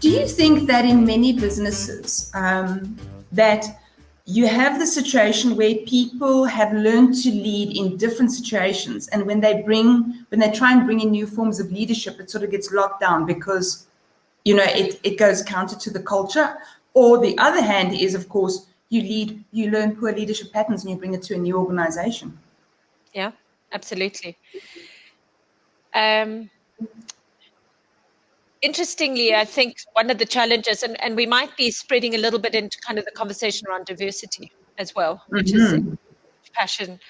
Do you think that in many businesses that you have the situation where people have learned to lead in different situations, and when they try and bring in new forms of leadership, it sort of gets locked down because, you know, it goes counter to the culture? Or the other hand is, of course, you learn poor leadership patterns and you bring it to a new organization. Yeah, absolutely. Interestingly, I think one of the challenges, and we might be spreading a little bit into kind of the conversation around diversity as well, which is a passion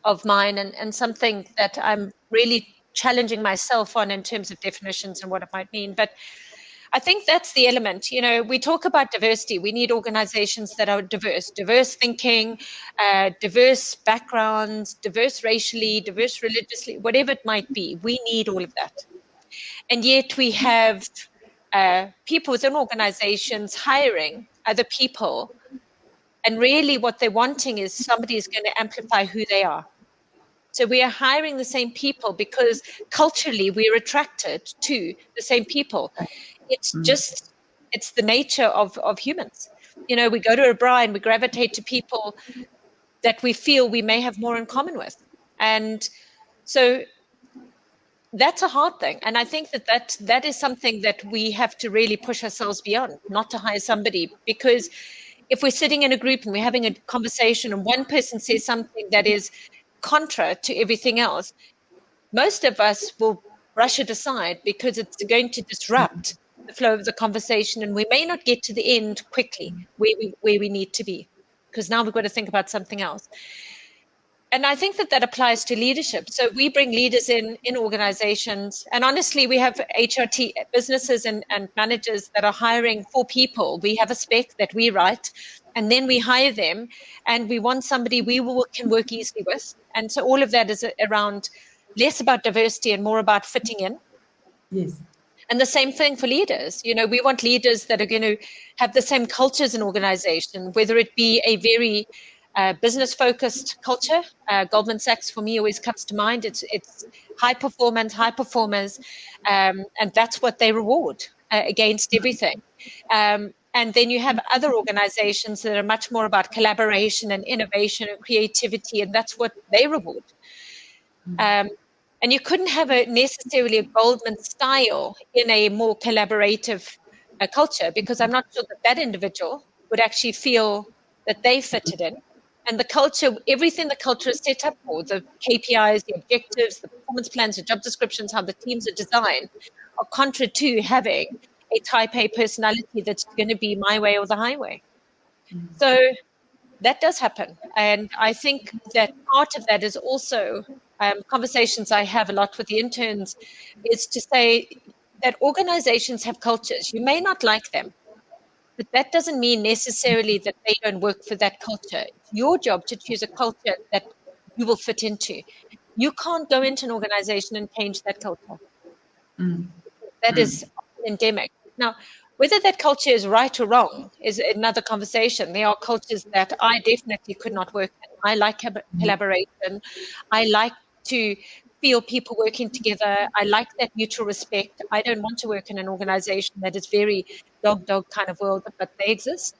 of mine and something that I'm really challenging myself on in terms of definitions and what it might mean. But I think that's the element. You know, we talk about diversity. We need organizations that are diverse thinking, diverse backgrounds, diverse racially, diverse religiously, whatever it might be. We need all of that. And yet we have people within organizations hiring other people. And really what they're wanting is somebody is going to amplify who they are. So we are hiring the same people because culturally we're attracted to the same people. It's the nature of humans. You know, we go to a bar and we gravitate to people that we feel we may have more in common with. And so that's a hard thing. And I think that is something that we have to really push ourselves beyond, not to hire somebody. Because if we're sitting in a group and we're having a conversation and one person says something that is contra to everything else, most of us will brush it aside because it's going to disrupt the flow of the conversation. And we may not get to the end quickly where we need to be, because now we've got to think about something else. And I think that applies to leadership. So we bring leaders in organizations, and honestly, we have HRT businesses and managers that are hiring 4 people. We have a spec that we write, and then we hire them, and we want somebody can work easily with. And so all of that is around less about diversity and more about fitting in. Yes. And the same thing for leaders. You know, we want leaders that are going to have the same culture as an organization, whether it be a very business-focused culture. Goldman Sachs, for me, always comes to mind. It's high performers, and that's what they reward against everything. And then you have other organizations that are much more about collaboration and innovation and creativity, and that's what they reward. And you couldn't have necessarily a Goldman style in a more collaborative culture, because I'm not sure that individual would actually feel that they fitted in. And the culture, everything the culture is set up for, the KPIs, the objectives, the performance plans, the job descriptions, how the teams are designed, are contra to having a type A personality that's going to be my way or the highway. So that does happen. And I think that part of that is also conversations I have a lot with the interns, is to say that organizations have cultures. You may not like them, but that doesn't mean necessarily that they don't work for that culture. It's your job to choose a culture that you will fit into. You can't go into an organization and change that culture. That is endemic. Now, whether that culture is right or wrong is another conversation. There are cultures that I definitely could not work in. I like collaboration. I like to feel people working together. I like that mutual respect. I don't want to work in an organization that is very dog kind of world, but they exist.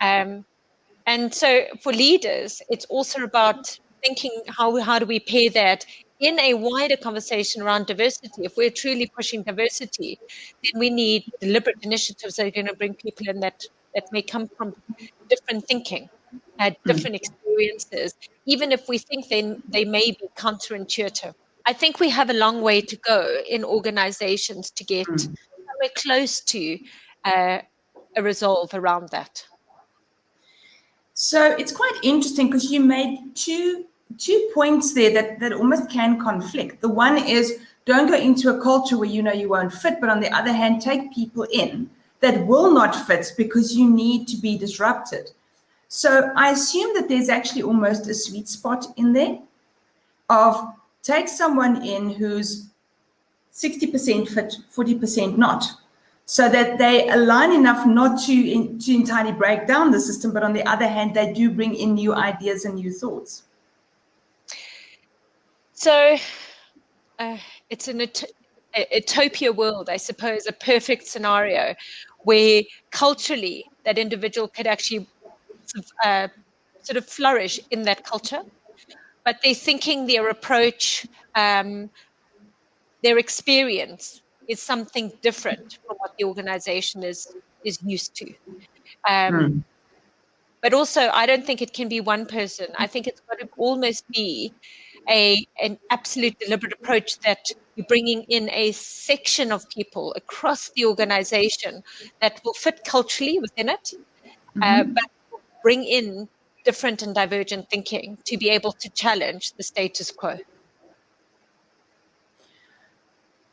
And so for leaders, it's also about thinking how do we pair that in a wider conversation around diversity. If we're truly pushing diversity, then we need deliberate initiatives that are going to bring people in that may come from different thinking, different experiences, even if we think they may be counterintuitive. I think we have a long way to go in organizations to get somewhere close to a resolve around that. So it's quite interesting because you made two points there that almost can conflict. The one is, don't go into a culture where you know you won't fit, but on the other hand, take people in that will not fit because you need to be disrupted. So I assume that there's actually almost a sweet spot in there of take someone in who's 60% fit, 40% not, so that they align enough not to entirely break down the system, but on the other hand, they do bring in new ideas and new thoughts. So it's an utopia world, I suppose, a perfect scenario where culturally that individual could actually sort of flourish in that culture, but their thinking, their approach, their experience is something different from what the organization is used to. But also, I don't think it can be one person. I think it's got to almost be an absolute deliberate approach that you're bringing in a section of people across the organization that will fit culturally within it, but bring in different and divergent thinking to be able to challenge the status quo.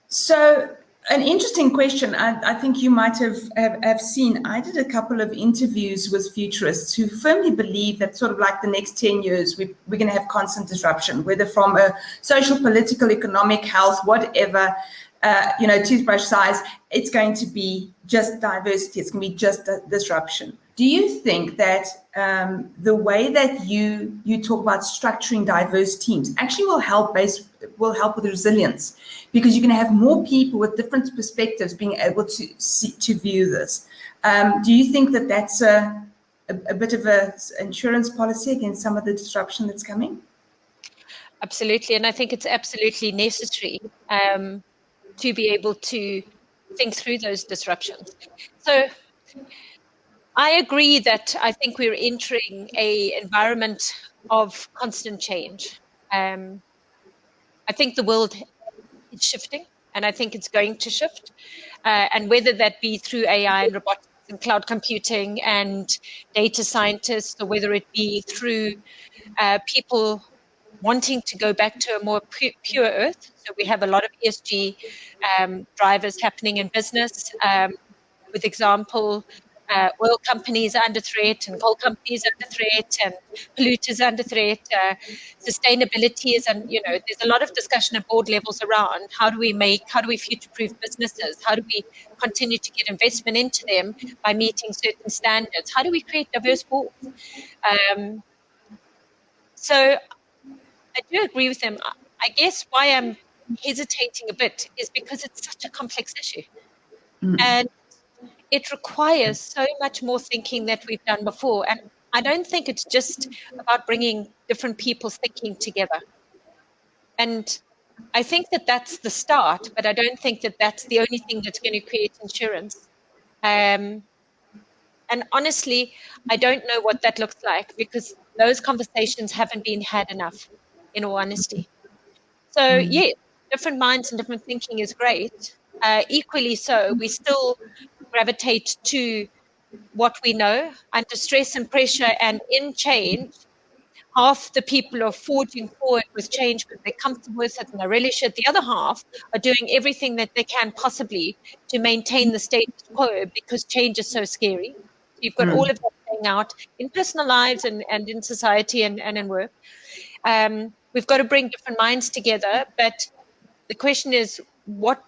So an interesting question. I think you might have seen. I did a couple of interviews with futurists who firmly believe that sort of like the next 10 years, we're going to have constant disruption, whether from a social, political, economic, health, whatever, toothbrush size, it's going to be just diversity. It's going to be just disruption. Do you think that the way that you talk about structuring diverse teams actually will help with resilience? Because you're going to have more people with different perspectives being able to view this. Do you think that that's a bit of an insurance policy against some of the disruption that's coming? Absolutely, and I think it's absolutely necessary to be able to think through those disruptions. So I agree that I think we're entering an environment of constant change. I think the world is shifting, and I think it's going to shift. And whether that be through AI and robotics and cloud computing and data scientists, or whether it be through people wanting to go back to a more pure earth. So we have a lot of ESG drivers happening in business. With example, oil companies are under threat, and coal companies are under threat, and polluters are under threat. Sustainability is, and there's a lot of discussion at board levels around how do we future-proof businesses? How do we continue to get investment into them by meeting certain standards? How do we create diverse boards? So I do agree with them. I guess why I'm hesitating a bit is because it's such a complex issue. And it requires so much more thinking that we've done before. And I don't think it's just about bringing different people's thinking together. And I think that that's the start, but I don't think that that's the only thing that's going to create insurance. And honestly, I don't know what that looks like, because those conversations haven't been had enough, in all honesty. So yeah, different minds and different thinking is great. Equally so, we still gravitate to what we know. Under stress and pressure and in change, half the people are forging forward with change because they're comfortable with it and they relish it. The other half are doing everything that they can possibly to maintain the status quo because change is so scary. So you've got all of that playing out in personal lives and in society and in work. We've got to bring different minds together, but the question is, what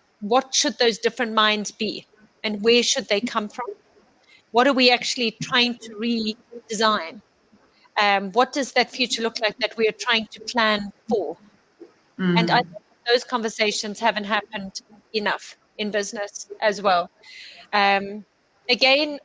should those different minds be, and where should they come from? What are we actually trying to redesign? What does that future look like that we are trying to plan for? And I think those conversations haven't happened enough in business as well. Again,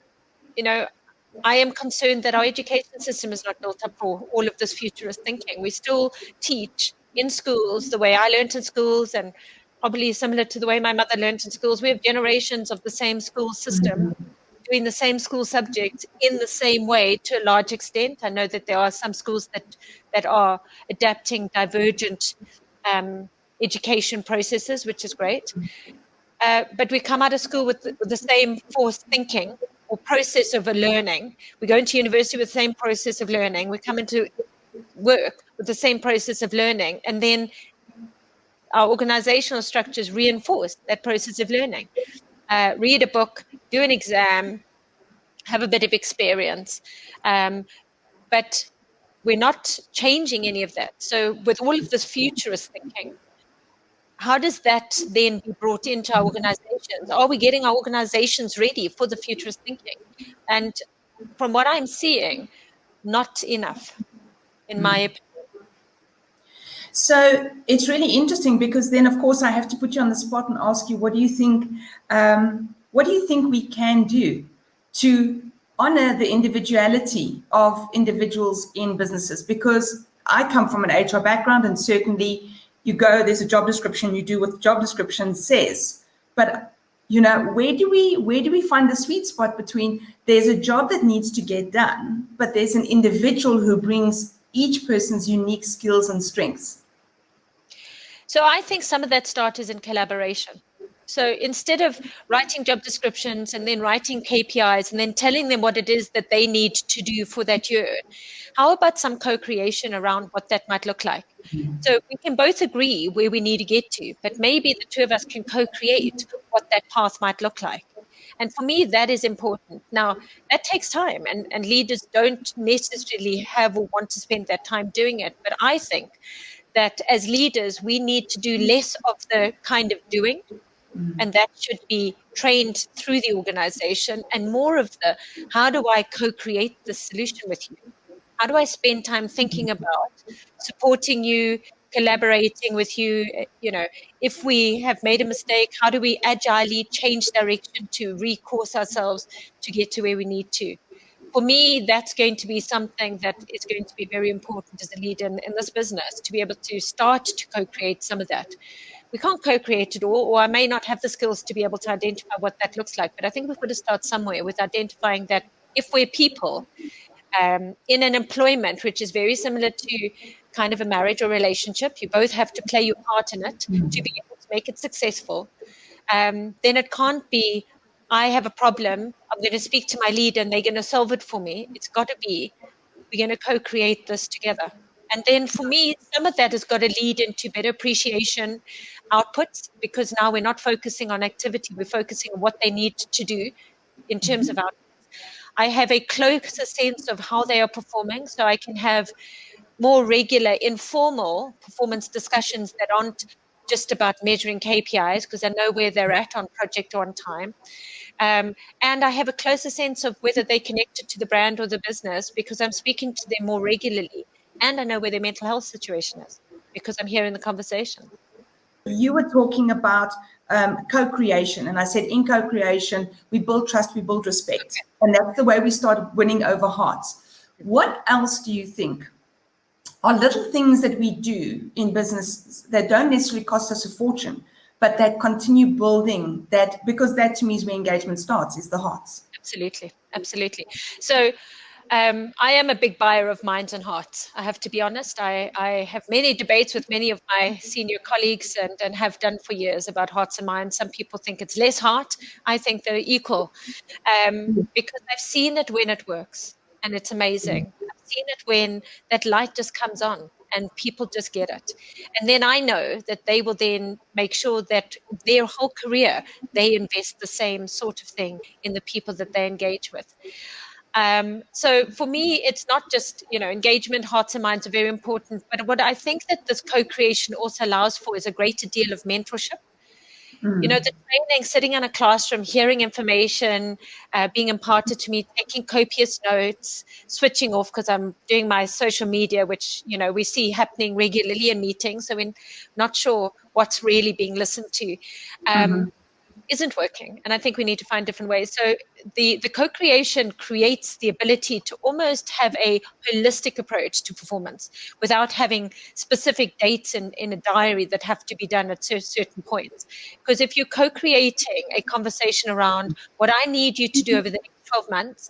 I am concerned that our education system is not built up for all of this futurist thinking. We still teach in schools the way I learned in schools, and probably similar to the way my mother learned in schools. We have generations of the same school system doing the same school subjects in the same way to a large extent. I know that there are some schools that are adapting divergent education processes, which is great. But we come out of school with the same forced thinking or process of learning. We go into university with the same process of learning. We come into work with the same process of learning. And then our organizational structures reinforce that process of learning. Read a book, do an exam, have a bit of experience. But we're not changing any of that. So with all of this futurist thinking, how does that then be brought into our organizations? Are we getting our organizations ready for the futurist thinking? And from what I'm seeing, not enough, in my opinion. So it's really interesting, because then, of course, I have to put you on the spot and ask you, what do you think what do you think we can do to honor the individuality of individuals in businesses? Because I come from an HR background, and certainly you go, there's a job description, you do what the job description says. But where do we find the sweet spot between there's a job that needs to get done, but there's an individual who brings each person's unique skills and strengths? So I think some of that start is in collaboration. So instead of writing job descriptions and then writing KPIs and then telling them what it is that they need to do for that year, how about some co-creation around what that might look like? So we can both agree where we need to get to, but maybe the two of us can co-create what that path might look like. And for me, that is important. Now, that takes time, and leaders don't necessarily have or want to spend that time doing it. But I think that as leaders, we need to do less of the kind of doing, and that should be trained through the organization, and more of the, how do I co-create the solution with you? How do I spend time thinking about supporting you, collaborating with you? If we have made a mistake, how do we agilely change direction to recourse ourselves to get to where we need to? For me, that's going to be something that is going to be very important as a leader in this business, to be able to start to co-create some of that. We can't co-create it all, or I may not have the skills to be able to identify what that looks like. But I think we've got to start somewhere with identifying that if we're people in an employment, which is very similar to kind of a marriage or relationship, you both have to play your part in it to be able to make it successful. Then it can't be, I have a problem, I'm going to speak to my leader and they're going to solve it for me. It's got to be, we're going to co-create this together. And then for me, some of that has got to lead into better appreciation outputs, because now we're not focusing on activity, we're focusing on what they need to do in terms of outputs. I have a closer sense of how they are performing, so I can have more regular, informal performance discussions that aren't just about measuring KPIs, because I know where they're at on project or on time. And I have a closer sense of whether they're connected to the brand or the business, because I'm speaking to them more regularly. And I know where their mental health situation is, because I'm hearing the conversation. You were talking about co-creation, and I said in co-creation, we build trust, we build respect. And that's the way we start winning over hearts. What else do you think are little things that we do in business that don't necessarily cost us a fortune, but that continue building that? Because that to me is where engagement starts, is the hearts. Absolutely. Absolutely. So I am a big buyer of minds and hearts. I have to be honest. I have many debates with many of my senior colleagues and have done for years about hearts and minds. Some people think it's less heart. I think they're equal because I've seen it when it works, and it's amazing. I've seen it when that light just comes on and people just get it. And then I know that they will then make sure that their whole career, they invest the same sort of thing in the people that they engage with. So for me, it's not just, engagement, hearts and minds are very important. But what I think that this co-creation also allows for is a greater deal of mentorship. The training, sitting in a classroom, hearing information, being imparted to me, taking copious notes, switching off because I'm doing my social media, which, we see happening regularly in meetings. So we're not sure what's really being listened to. Isn't working. And I think we need to find different ways. So the co-creation creates the ability to almost have a holistic approach to performance without having specific dates in a diary that have to be done at certain points. Because if you're co-creating a conversation around what I need you to do over the next 12 months,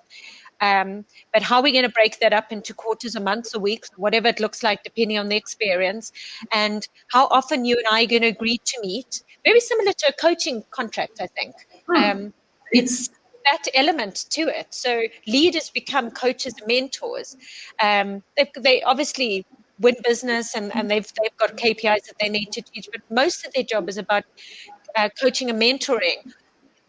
but how are we going to break that up into quarters or months or weeks, whatever it looks like, depending on the experience, and how often you and I are going to agree to meet. Very similar to a coaching contract, I think. It's that element to it. So leaders become coaches and mentors. They obviously win business and they've got KPIs that they need to teach, but most of their job is about coaching and mentoring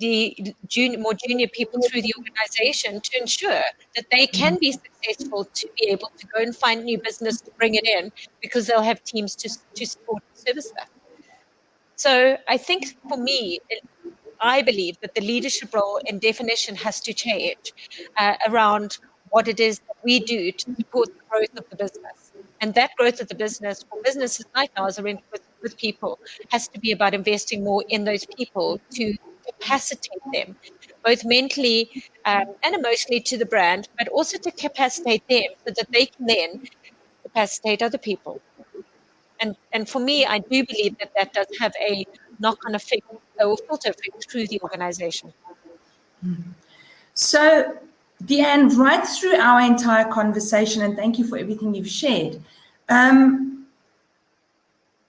the more junior people through the organization to ensure that they can be successful, to be able to go and find new business to bring it in, because they'll have teams to support and service that. So I think for me, I believe that the leadership role and definition has to change around what it is that we do to support the growth of the business. And that growth of the business, for businesses like ours, with people, has to be about investing more in those people to capacitate them, both mentally and emotionally to the brand, but also to capacitate them so that they can then capacitate other people. And for me, I do believe that that does have a knock-on effect or filter effect through the organization. So, Deanne, right through our entire conversation, and thank you for everything you've shared,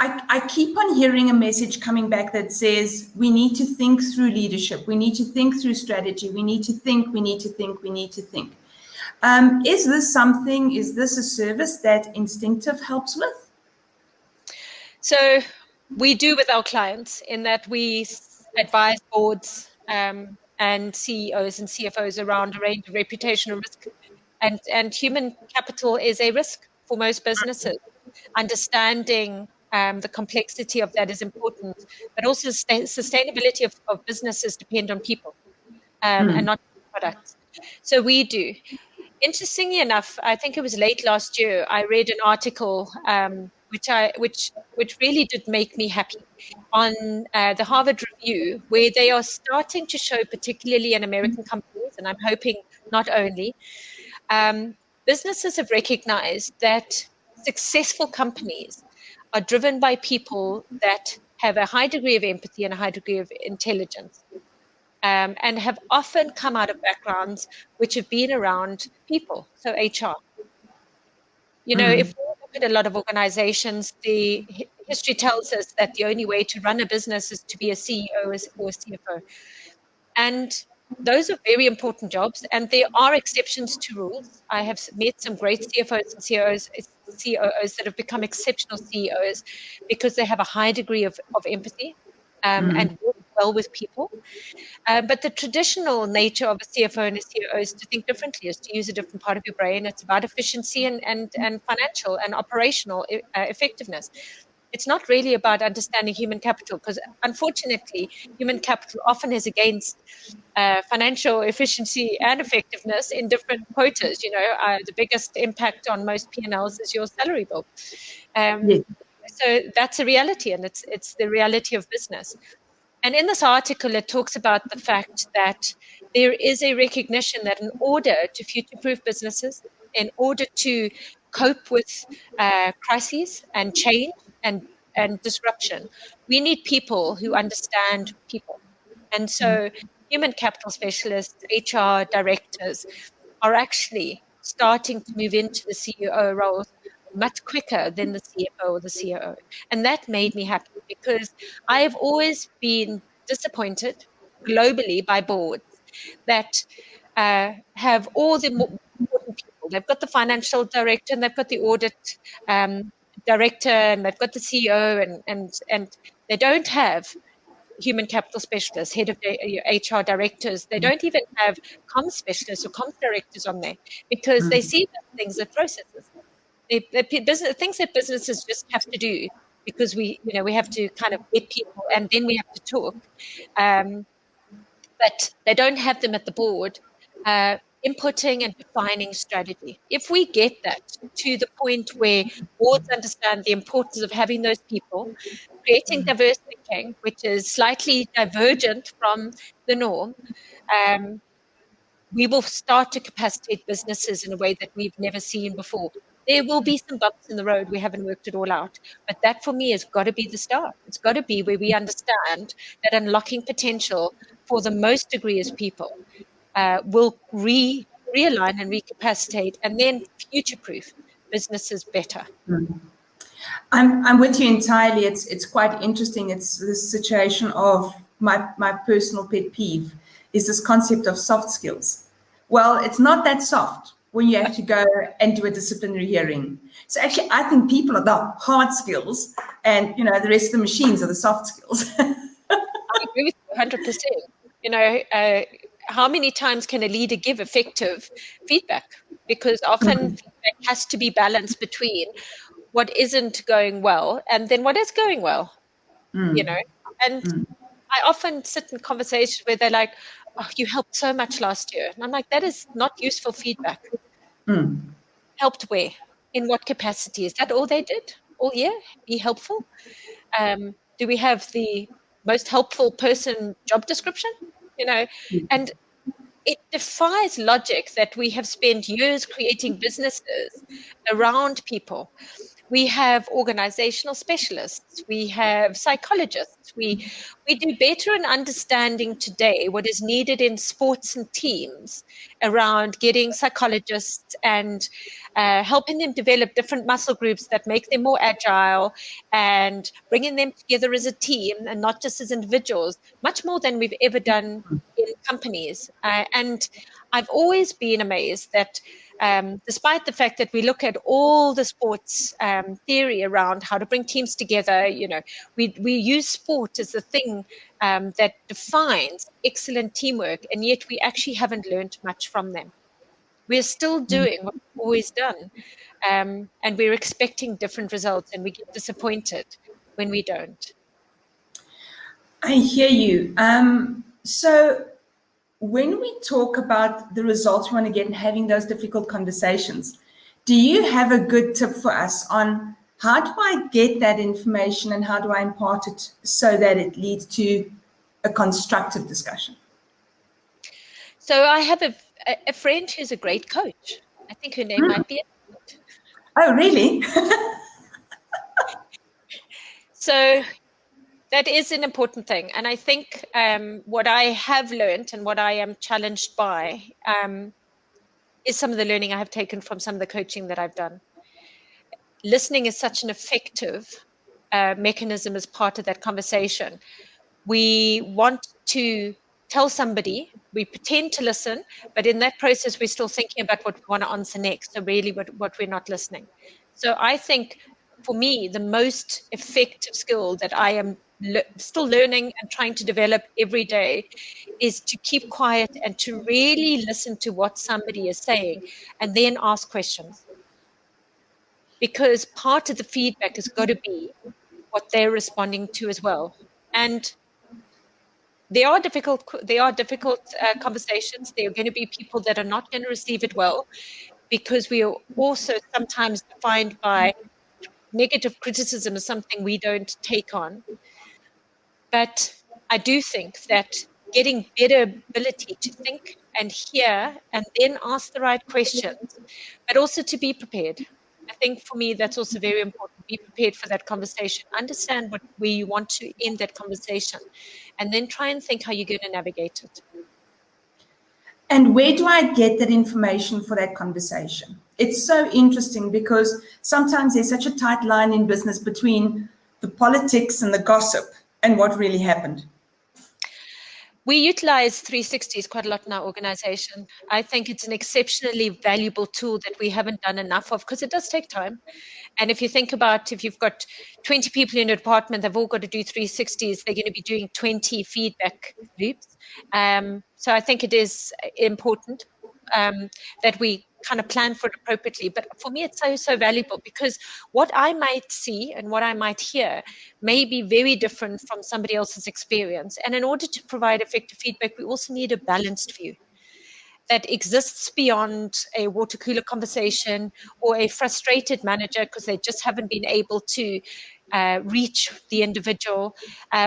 I keep on hearing a message coming back that says we need to think through leadership, we need to think through strategy, we need to think, we need to think, we need to think. Is this a service that Instinctif helps with? So we do with our clients in that we advise boards and CEOs and CFOs around a range of reputational risk. And human capital is a risk for most businesses. Understanding the complexity of that is important, but also sustainability of businesses depend on people and not products. So we do. Interestingly enough, I think it was late last year, I read an article which really did make me happy on the Harvard Review, where they are starting to show, particularly in American companies, and I'm hoping not only, businesses have recognized that successful companies are driven by people that have a high degree of empathy and a high degree of intelligence. And have often come out of backgrounds which have been around people, so HR. You know, if we look at a lot of organizations, the history tells us that the only way to run a business is to be a CEO or a CFO. And those are very important jobs, and there are exceptions to rules. I have met some great CFOs and COOs that have become exceptional CEOs because they have a high degree of empathy and work well with people. But the traditional nature of a CFO and a CEO is to think differently, is to use a different part of your brain. It's about efficiency and financial and operational effectiveness. It's not really about understanding human capital, because unfortunately, human capital often is against financial efficiency and effectiveness in different quotas. You know, the biggest impact on most P&Ls is your salary bill. Yes. So that's a reality, and it's the reality of business. And in this article, it talks about the fact that there is a recognition that in order to future-proof businesses, in order to cope with crises and change and disruption, we need people who understand people. And so human capital specialists, HR directors are actually starting to move into the CEO roles much quicker than the CFO or the COO. And that made me happy because I have always been disappointed globally by boards that have all the important people. They've got the financial director and they've got the audit director and they've got the CEO and they don't have human capital specialists, head of HR directors. They don't even have comms specialists or comms directors on there because they see things as processes. Things that businesses just have to do because we have to kind of get people and then we have to talk. But they don't have them at the board inputting and defining strategy. If we get that to the point where boards understand the importance of having those people, creating diverse thinking, which is slightly divergent from the norm, we will start to capacitate businesses in a way that we've never seen before. There will be some bumps in the road. We haven't worked it all out. But that for me has got to be the start. It's got to be where we understand that unlocking potential for the most degree as people will realign and recapacitate and then future-proof businesses better. I'm with you entirely. It's quite interesting. It's this situation of my personal pet peeve is this concept of soft skills. Well, it's not that soft when you have to go and do a disciplinary hearing. So actually, I think people are the hard skills, and the rest of the machines are the soft skills. I agree with you 100%. How many times can a leader give effective feedback? Because often feedback has to be balanced between what isn't going well and then what is going well. And I often sit in conversations where they're like, "Oh, you helped so much last year," and I'm like, "That is not useful feedback." Helped where? In what capacity? Is that all they did all year? Be helpful? Do we have the most helpful person job description, and it defies logic that we have spent years creating businesses around people. We have organizational specialists, we have psychologists, we do better in understanding today what is needed in sports and teams around getting psychologists and helping them develop different muscle groups that make them more agile and bringing them together as a team and not just as individuals, much more than we've ever done in companies. And I've always been amazed that despite the fact that we look at all the sports theory around how to bring teams together, we use sport as the thing that defines excellent teamwork, and yet we actually haven't learned much from them. We're still doing what we've always done, and we're expecting different results, and we get disappointed when we don't. I hear you. So when we talk about the results we want to get and having those difficult conversations, do you have a good tip for us on how do I get that information and how do I impart it so that it leads to a constructive discussion? So I have a friend who's a great coach. I think her name might be. Oh, really? So that is an important thing. And I think what I have learned and what I am challenged by is some of the learning I have taken from some of the coaching that I've done. Listening is such an effective mechanism as part of that conversation. We want to tell somebody, we pretend to listen, but in that process, we're still thinking about what we want to answer next. So really what we're not listening. So I think for me, the most effective skill that I am still learning and trying to develop every day is to keep quiet and to really listen to what somebody is saying and then ask questions. Because part of the feedback has got to be what they're responding to as well. And they are difficult conversations. There are going to be people that are not going to receive it well, because we are also sometimes defined by negative criticism as something we don't take on. But I do think that getting better ability to think and hear and then ask the right questions, but also to be prepared. I think for me, that's also very important. Be prepared for that conversation. Understand where you want to end that conversation, and then try and think how you're going to navigate it. And where do I get that information for that conversation? It's so interesting because sometimes there's such a tight line in business between the politics and the gossip and what really happened. We utilize 360s quite a lot in our organization. I think it's an exceptionally valuable tool that we haven't done enough of, because it does take time. And if you think about, if you've got 20 people in a department, they've all got to do 360s, they're going to be doing 20 feedback loops. So I think it is important that we kind of plan for it appropriately. But for me, it's so valuable, because what I might see and what I might hear may be very different from somebody else's experience. And in order to provide effective feedback, we also need a balanced view that exists beyond a water cooler conversation or a frustrated manager because they just haven't been able to reach the individual,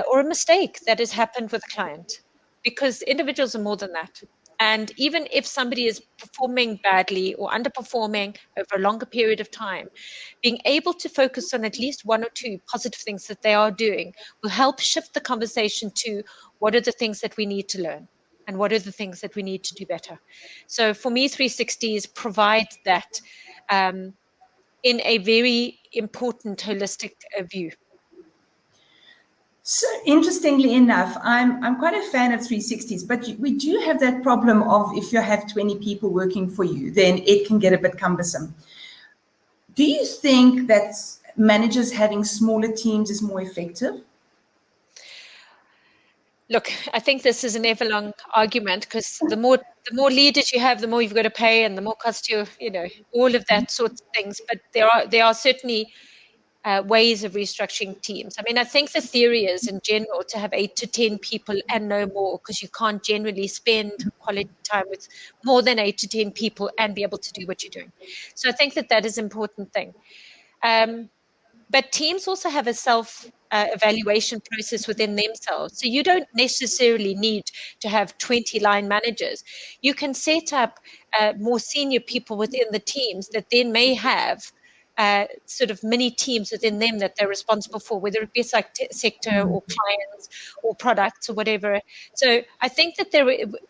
or a mistake that has happened with a client, because individuals are more than that. And even if somebody is performing badly or underperforming over a longer period of time, being able to focus on at least one or two positive things that they are doing will help shift the conversation to what are the things that we need to learn and what are the things that we need to do better. So for me, 360s provide that in a very important holistic view. So interestingly enough, I'm quite a fan of 360s, but we do have that problem of if you have 20 people working for you, then it can get a bit cumbersome. Do you think that managers having smaller teams is more effective? Look, I think this is an ever-long argument, because the more leaders you have, the more you've got to pay, and the more cost all of that sorts of things. But there are certainly ways of restructuring teams. I mean, I think the theory is, in general, to have 8 to 10 people and no more, because you can't generally spend quality time with more than 8 to 10 people and be able to do what you're doing. So I think that is an important thing. But teams also have a evaluation process within themselves. So you don't necessarily need to have 20 line managers. You can set up more senior people within the teams that then may have sort of mini teams within them that they're responsible for, whether it be sector or clients or products or whatever. So I think that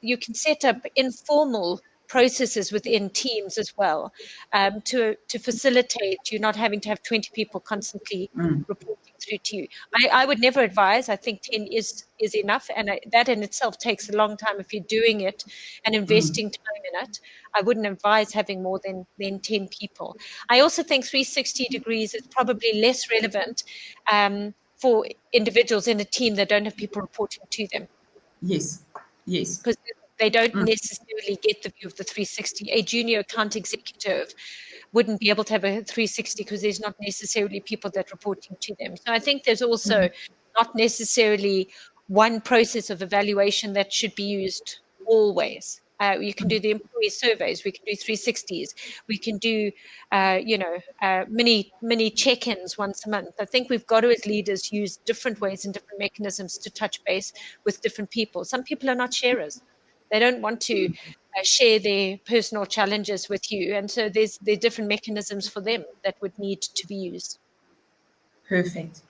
you can set up informal processes within teams as well, to facilitate you not having to have 20 people constantly reporting through to you. I would never advise. I think 10 is enough, and that in itself takes a long time if you're doing it and investing time in it. I wouldn't advise having more than 10 people. I also think 360 degrees is probably less relevant for individuals in a team that don't have people reporting to them. Yes. Because they don't necessarily get the view of the 360. A junior account executive wouldn't be able to have a 360 because there's not necessarily people that are reporting to them. So I think there's also not necessarily one process of evaluation that should be used always. You can do the employee surveys. We can do 360s. We can do, mini check-ins once a month. I think we've got to, as leaders, use different ways and different mechanisms to touch base with different people. Some people are not sharers. They don't want to share their personal challenges with you. And so there's different mechanisms for them that would need to be used. Perfect.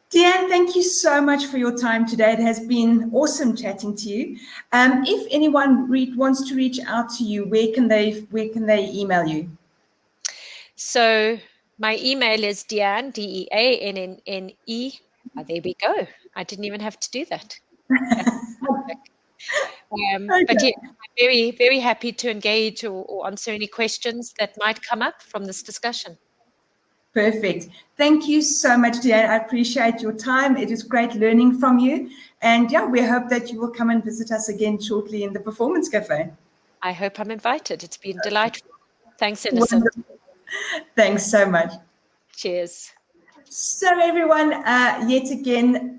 Deanne, thank you so much for your time today. It has been awesome chatting to you. If anyone wants to reach out to you, where can they email you? So my email is Deanne, DEANNE. Oh, there we go. I didn't even have to do that. But yeah, I'm very, very happy to engage or answer any questions that might come up from this discussion. Perfect. Thank you so much, Deanne. I appreciate your time. It is great learning from you. And yeah, we hope that you will come and visit us again shortly in the Performance Cafe. I hope I'm invited. It's been delightful. Thanks, Innocent. Wonderful. Thanks so much. Cheers. So everyone, yet again,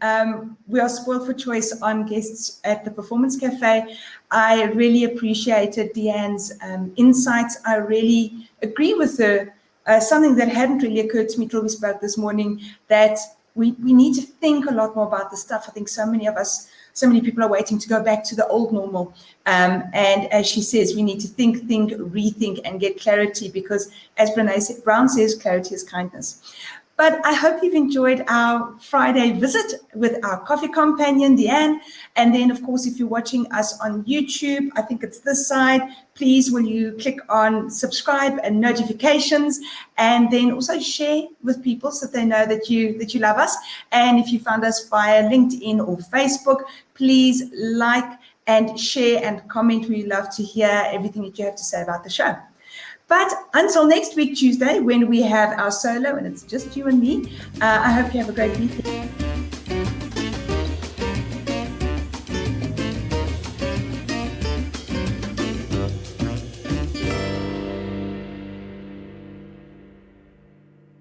we are spoiled for choice on guests at the Performance Cafe. I really appreciated Deanne's insights. I really agree with her. Something that hadn't really occurred to me till we spoke this morning, that we need to think a lot more about this stuff. I think so many people are waiting to go back to the old normal. And as she says, we need to think, rethink, and get clarity, because as Brené Brown says, clarity is kindness. But I hope you've enjoyed our Friday visit with our coffee companion, Deanne. And then, of course, if you're watching us on YouTube, I think it's this side, please will you click on subscribe and notifications, and then also share with people so that they know that you love us. And if you found us via LinkedIn or Facebook, please like and share and comment. We love to hear everything that you have to say about the show. But until next week, Tuesday, when we have our solo and it's just you and me, I hope you have a great weekend.